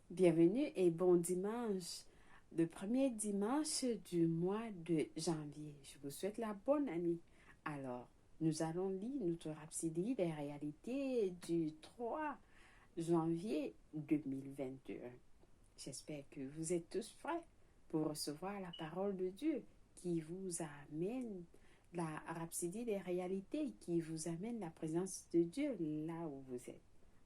Bienvenue et bon dimanche, le premier dimanche du mois de janvier. Je vous souhaite la bonne année. Alors, nous allons lire notre rhapsodie des réalités du 3 janvier 2021. J'espère que vous êtes tous prêts pour recevoir la parole de Dieu qui vous amène la rhapsodie des réalités, qui vous amène la présence de Dieu là où vous êtes.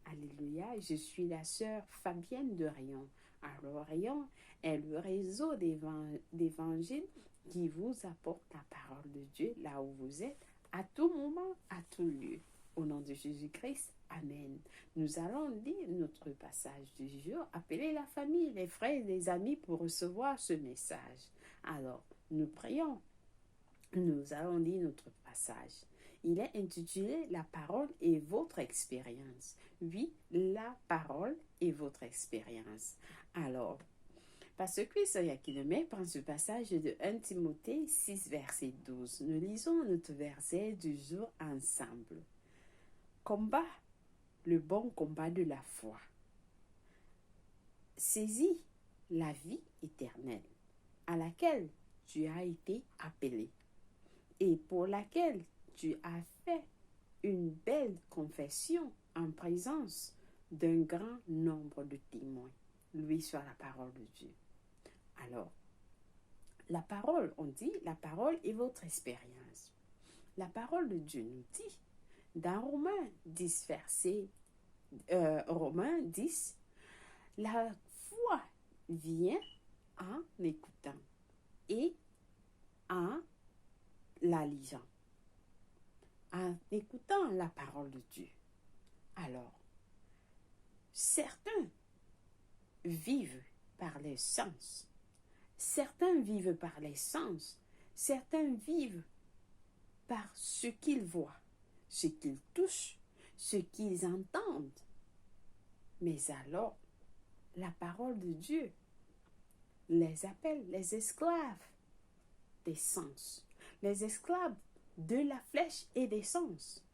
Alléluia, je suis la sœur Fabienne de Rayon. Alors, Rayon est le réseau d'évangiles qui vous apporte la parole de Dieu là où vous êtes, à tout moment, à tout lieu. Au nom de Jésus-Christ, Amen. Nous allons lire notre passage du jour. Appelez la famille, les frères et les amis pour recevoir ce message. Alors, nous prions. Nous allons lire notre passage. Il est intitulé « La parole et votre expérience ». Oui, la parole et votre expérience. Alors, Pasteur Chris Oyakhilome prend ce passage de 1 Timothée 6, verset 12. Nous lisons notre verset du jour ensemble. Combat le bon combat de la foi. Saisis la vie éternelle à laquelle tu as été appelé et pour laquelle tu as fait une belle confession en présence d'un grand nombre de témoins. Lui soit la parole de Dieu. Alors, la parole, on dit, la parole est votre expérience. La parole de Dieu nous dit, dans Romains 10, Romains 10, la foi vient en écoutant et en la lisant, en écoutant la parole de Dieu. Alors, certains vivent par les sens, certains vivent par les sens, certains vivent par ce qu'ils voient, ce qu'ils touchent, ce qu'ils entendent. Mais alors, la parole de Dieu les appelle les esclaves des sens, les esclaves de la flèche et des sens.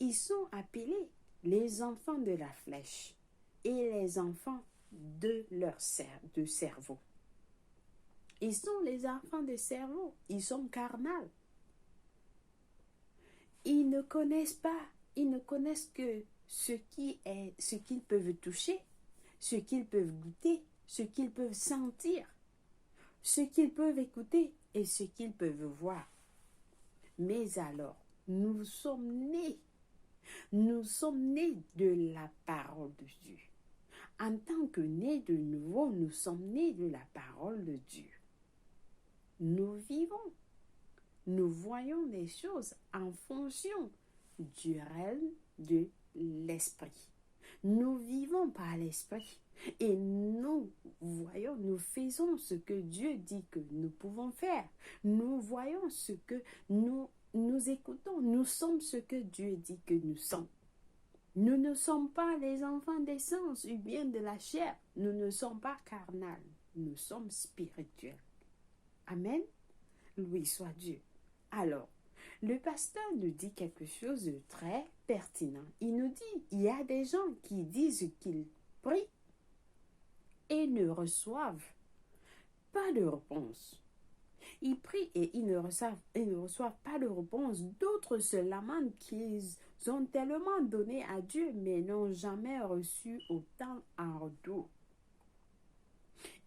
Ils sont appelés les enfants de la flèche et les enfants de leur cerveau. Ils sont les enfants de cerveau, ils sont carnals. Ils ne connaissent pas, ils ne connaissent que ce qu'ils peuvent toucher, ce qu'ils peuvent goûter, ce qu'ils peuvent sentir, ce qu'ils peuvent écouter et ce qu'ils peuvent voir. Mais alors, nous sommes nés de la parole de Dieu. En tant que nés de nouveau, nous sommes nés de la parole de Dieu. Nous vivons, nous voyons les choses en fonction du règne de l'esprit. Nous vivons par l'esprit et nous voyons, nous faisons ce que Dieu dit que nous pouvons faire. Nous voyons ce que nous écoutons. Nous sommes ce que Dieu dit que nous sommes. Nous ne sommes pas les enfants des sens ou bien de la chair. Nous ne sommes pas carnals. Nous sommes spirituels. Amen. Loué soit Dieu. Alors, le pasteur nous dit quelque chose de très pertinent. Il nous dit, il y a des gens qui disent qu'ils prient et ne reçoivent pas de réponse. Ils prient et ils ne reçoivent pas de réponse. D'autres se lamentent qu'ils ont tellement donné à Dieu, mais n'ont jamais reçu autant en retour.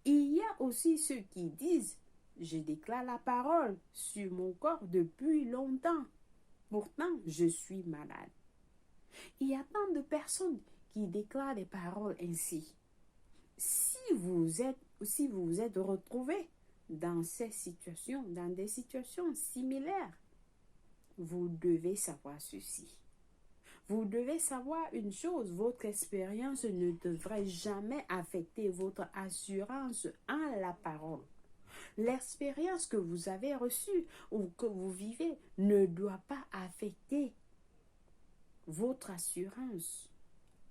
Il y a aussi ceux qui disent, je déclare la parole sur mon corps depuis longtemps. Pourtant, je suis malade. Il y a tant de personnes qui déclarent des paroles ainsi. Si vous vous êtes retrouvés dans ces situations, dans des situations similaires, vous devez savoir ceci. Vous devez savoir une chose, votre expérience ne devrait jamais affecter votre assurance en la parole. L'expérience que vous avez reçue ou que vous vivez ne doit pas affecter votre assurance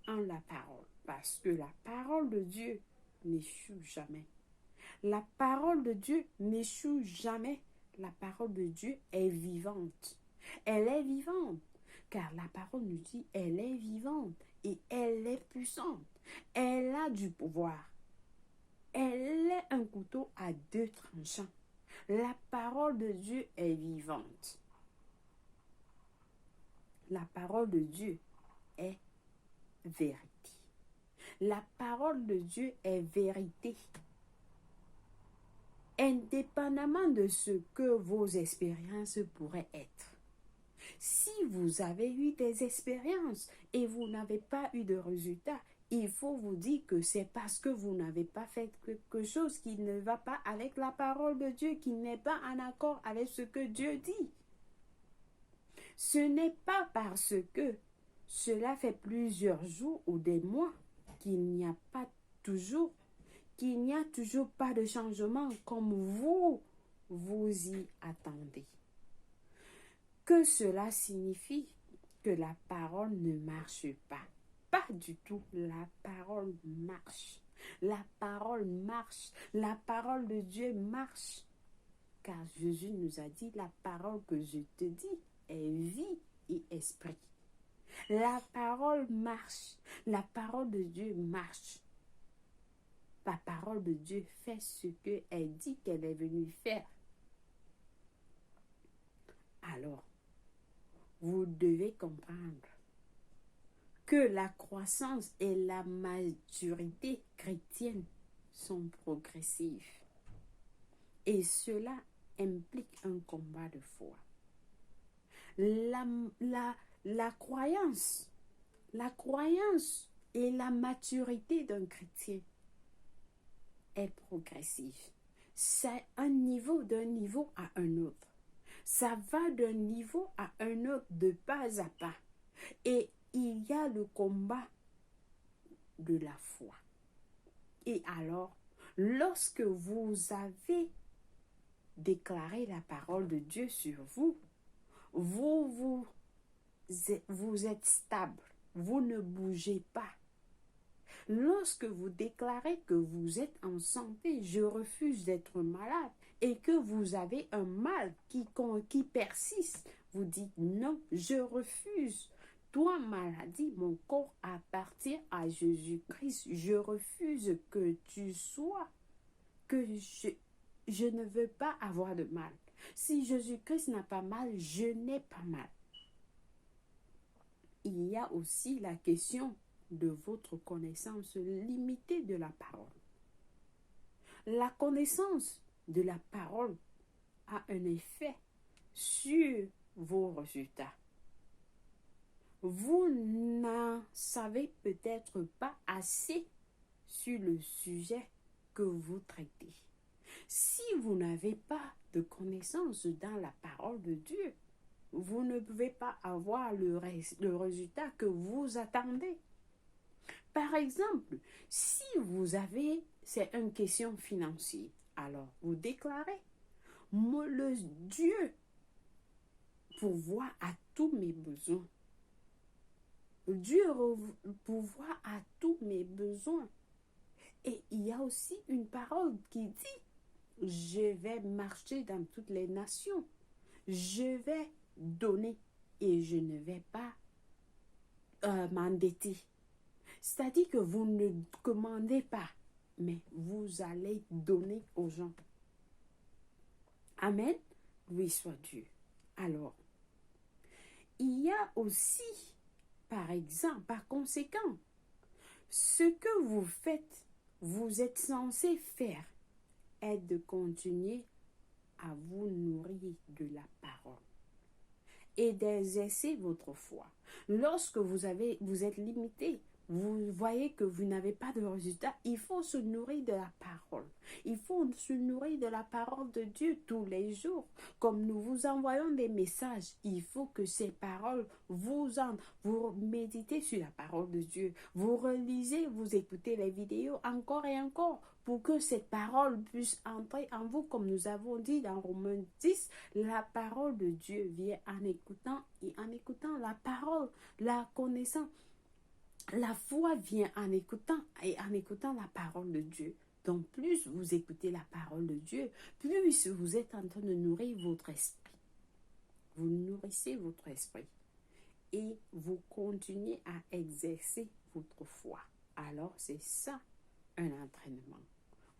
en la parole. Parce que la parole de Dieu n'échoue jamais. La parole de Dieu n'échoue jamais. La parole de Dieu est vivante. Elle est vivante. Car la parole nous dit, elle est vivante et elle est puissante. Elle a du pouvoir. Elle est un couteau à deux tranchants. La parole de Dieu est vivante. La parole de Dieu est vérité. La parole de Dieu est vérité. Indépendamment de ce que vos expériences pourraient être. Si vous avez eu des expériences et vous n'avez pas eu de résultats, il faut vous dire que c'est parce que vous n'avez pas fait quelque chose qui ne va pas avec la parole de Dieu, qui n'est pas en accord avec ce que Dieu dit. Ce n'est pas parce que cela fait plusieurs jours ou des mois qu'il n'y a toujours pas de changement comme vous y attendez. Que cela signifie que la parole ne marche pas. Pas du tout. La parole marche. La parole marche. La parole de Dieu marche. Car Jésus nous a dit, la parole que je te dis est vie et esprit. La parole marche. La parole de Dieu marche. La parole de Dieu fait ce qu'elle dit qu'elle est venue faire. Alors, vous devez comprendre que la croissance et la maturité chrétienne sont progressives. Et cela implique un combat de foi. La croyance et la maturité d'un chrétien est progressive. C'est d'un niveau à un autre. Ça va d'un niveau à un autre de pas à pas. Et il y a le combat de la foi. Et alors, lorsque vous avez déclaré la parole de Dieu sur vous, vous êtes stable. Vous ne bougez pas. Lorsque vous déclarez que vous êtes en santé, je refuse d'être malade, et que vous avez un mal qui persiste, vous dites non, je refuse. Toi, maladie, mon corps appartient à Jésus-Christ. Je refuse que tu sois, que je ne veux pas avoir de mal. Si Jésus-Christ n'a pas mal, je n'ai pas mal. Il y a aussi la question de votre connaissance limitée de la parole. La connaissance de la parole a un effet sur vos résultats. Vous n'en savez peut-être pas assez sur le sujet que vous traitez. Si vous n'avez pas de connaissance dans la parole de Dieu, vous ne pouvez pas avoir le résultat que vous attendez. Par exemple, si c'est une question financière, alors vous déclarez, le Dieu pourvoit à tous mes besoins. Dieu pourvoit à tous mes besoins. Et il y a aussi une parole qui dit, je vais marcher dans toutes les nations. Je vais donner et je ne vais pas m'endetter. C'est-à-dire que vous ne commandez pas, mais vous allez donner aux gens. Amen. Loué soit Dieu. Alors, il y a aussi, par conséquent, ce que vous faites, vous êtes censé faire, est de continuer à vous nourrir de la parole et d'exercer votre foi. Lorsque vous êtes limité, vous voyez que vous n'avez pas de résultat, il faut se nourrir de la parole. Il faut se nourrir de la parole de Dieu tous les jours. Comme nous vous envoyons des messages, il faut que ces paroles vous entrent. Vous méditez sur la parole de Dieu. Vous relisez, vous écoutez les vidéos encore et encore pour que cette parole puisse entrer en vous. Comme nous avons dit dans Romains 10, la parole de Dieu vient en écoutant et en écoutant la parole, la connaissant. La foi vient en écoutant et en écoutant la parole de Dieu. Donc, plus vous écoutez la parole de Dieu, plus vous êtes en train de nourrir votre esprit. Vous nourrissez votre esprit. et vous continuez à exercer votre foi. Alors c'est ça un entraînement.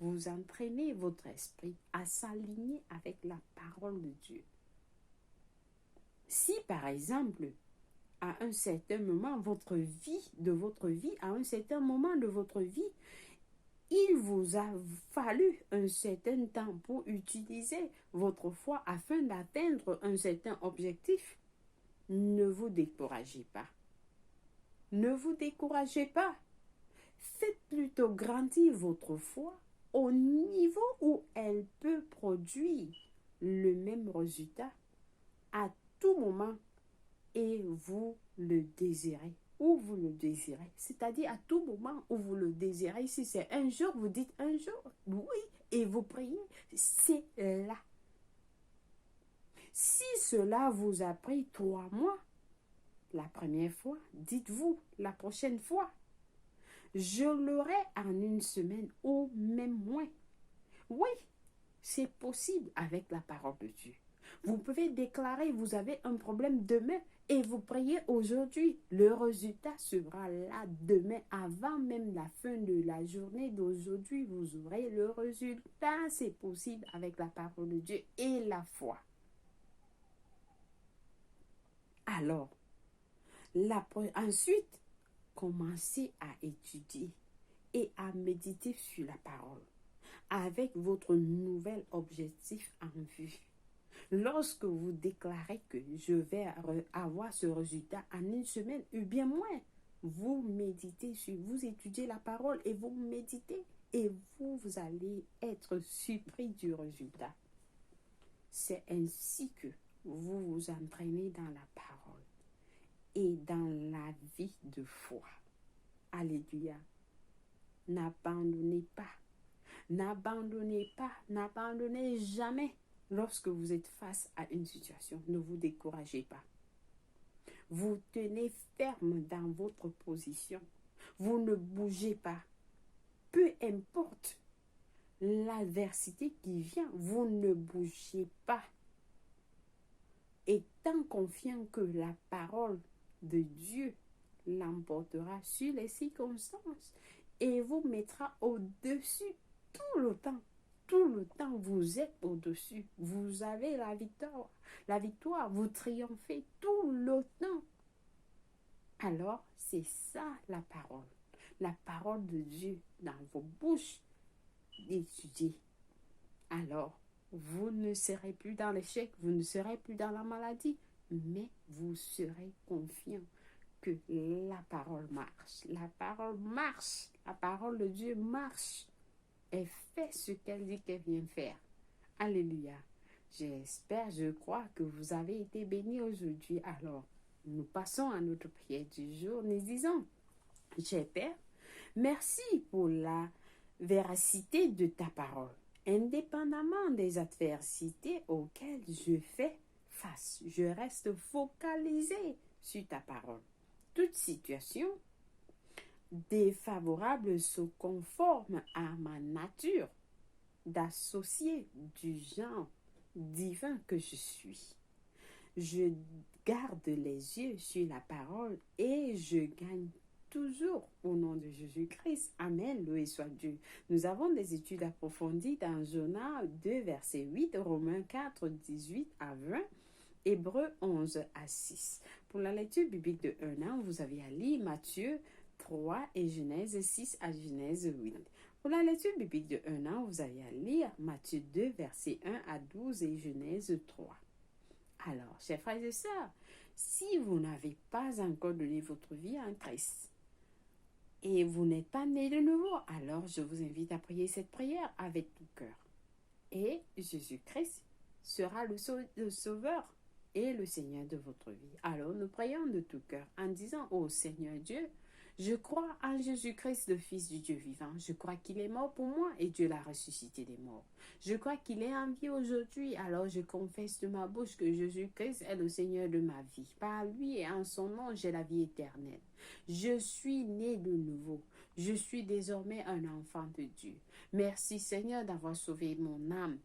Vous entraînez votre esprit à s'aligner avec la parole de Dieu. Si par exemple, à un certain moment à un certain moment de votre vie, il vous a fallu un certain temps pour utiliser votre foi afin d'atteindre un certain objectif, ne vous découragez pas. Ne vous découragez pas. Faites plutôt grandir votre foi au niveau où elle peut produire le même résultat à tout moment et vous le désirez. Où vous le désirez, c'est-à-dire à tout moment où vous le désirez. Si c'est un jour, vous dites un jour, oui, et vous priez, c'est là. Si cela vous a pris 3 mois, la première fois, dites-vous la prochaine fois, je l'aurai en une semaine ou même moins. Oui, c'est possible avec la parole de Dieu. Vous pouvez déclarer, vous avez un problème demain et vous priez aujourd'hui. Le résultat sera là demain, avant même la fin de la journée d'aujourd'hui. Vous aurez le résultat. C'est possible avec la parole de Dieu et la foi. Alors, ensuite, commencez à étudier et à méditer sur la parole avec votre nouvel objectif en vue. Lorsque vous déclarez que je vais avoir ce résultat en une semaine ou bien moins, vous méditez sur, vous étudiez la parole et vous méditez et vous allez être surpris du résultat. C'est ainsi que vous vous entraînez dans la parole et dans la vie de foi. Alléluia. N'abandonnez pas. N'abandonnez pas. N'abandonnez jamais. Lorsque vous êtes face à une situation, ne vous découragez pas. Vous tenez ferme dans votre position. Vous ne bougez pas. Peu importe l'adversité qui vient, vous ne bougez pas. Étant confiant que la parole de Dieu l'emportera sur les circonstances et vous mettra au-dessus tout le temps. Tout le temps, vous êtes au-dessus. Vous avez la victoire. La victoire, vous triomphez tout le temps. Alors, c'est ça la parole. La parole de Dieu dans vos bouches. Étudiez. Alors, vous ne serez plus dans l'échec, vous ne serez plus dans la maladie, mais vous serez confiant que la parole marche. La parole marche. La parole de Dieu marche. Elle fait ce qu'elle dit qu'elle vient faire. Alléluia. J'espère, je crois que vous avez été bénis aujourd'hui. Alors, nous passons à notre prière du jour. Nous disons, cher Père, merci pour la véracité de ta parole. Indépendamment des adversités auxquelles je fais face, je reste focalisé sur ta parole. Toute situation défavorable se conforme à ma nature d'associé du genre divin que je suis. Je garde les yeux sur la parole et je gagne toujours au nom de Jésus-Christ. Amen, loué soit Dieu. Nous avons des études approfondies dans Jonas 2, verset 8, Romains 4, 18 à 20, Hébreux 11 à 6. Pour la lecture biblique de 1 an, vous avez à lire Matthieu 3 et Genèse 6 à Genèse 8. Pour la lecture biblique de 1 an, vous avez à lire Matthieu 2, verset 1 à 12 et Genèse 3. Alors, chers frères et sœurs, si vous n'avez pas encore donné votre vie à Christ et vous n'êtes pas né de nouveau, alors je vous invite à prier cette prière avec tout cœur. Et Jésus-Christ sera le Sauveur et le Seigneur de votre vie. Alors, nous prions de tout cœur en disant, ô Seigneur Dieu, je crois en Jésus-Christ, le Fils du Dieu vivant. Je crois qu'il est mort pour moi et Dieu l'a ressuscité des morts. Je crois qu'il est en vie aujourd'hui. Alors je confesse de ma bouche que Jésus-Christ est le Seigneur de ma vie. Par lui et en son nom, j'ai la vie éternelle. Je suis né de nouveau. Je suis désormais un enfant de Dieu. Merci Seigneur d'avoir sauvé mon âme.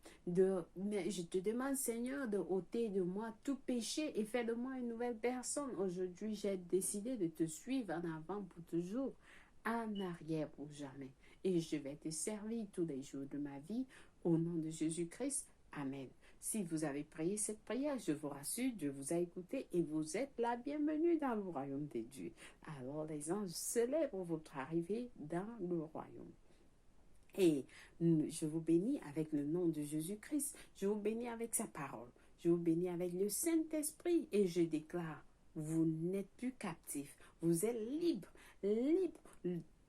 Mais je te demande Seigneur de ôter de moi tout péché et faire de moi une nouvelle personne. Aujourd'hui, j'ai décidé de te suivre en avant pour toujours, en arrière pour jamais. Et je vais te servir tous les jours de ma vie au nom de Jésus-Christ. Amen. Si vous avez prié cette prière, je vous rassure, Dieu vous a écouté et vous êtes la bienvenue dans le royaume de Dieu. Alors les anges célèbrent votre arrivée dans le royaume. Et je vous bénis avec le nom de Jésus-Christ. Je vous bénis avec sa parole. Je vous bénis avec le Saint-Esprit. Et je déclare, vous n'êtes plus captif. Vous êtes libre. Libre.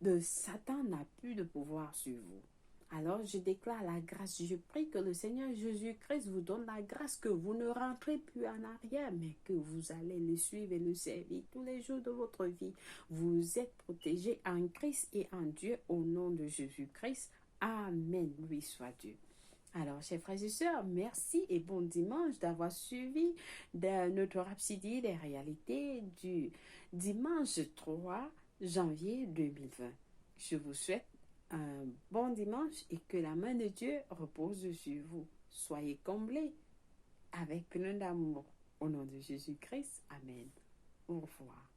De Satan n'a plus de pouvoir sur vous. Alors je déclare la grâce. Je prie que le Seigneur Jésus-Christ vous donne la grâce, que vous ne rentrez plus en arrière, mais que vous allez le suivre et le servir tous les jours de votre vie. Vous êtes protégés en Christ et en Dieu au nom de Jésus-Christ. Amen. Lui soit Dieu. Alors, chers frères et sœurs, merci et bon dimanche d'avoir suivi notre Rhapsodie des réalités du dimanche 3 janvier 2020. Je vous souhaite un bon dimanche et que la main de Dieu repose sur vous. Soyez comblés avec plein d'amour. Au nom de Jésus-Christ. Amen. Au revoir.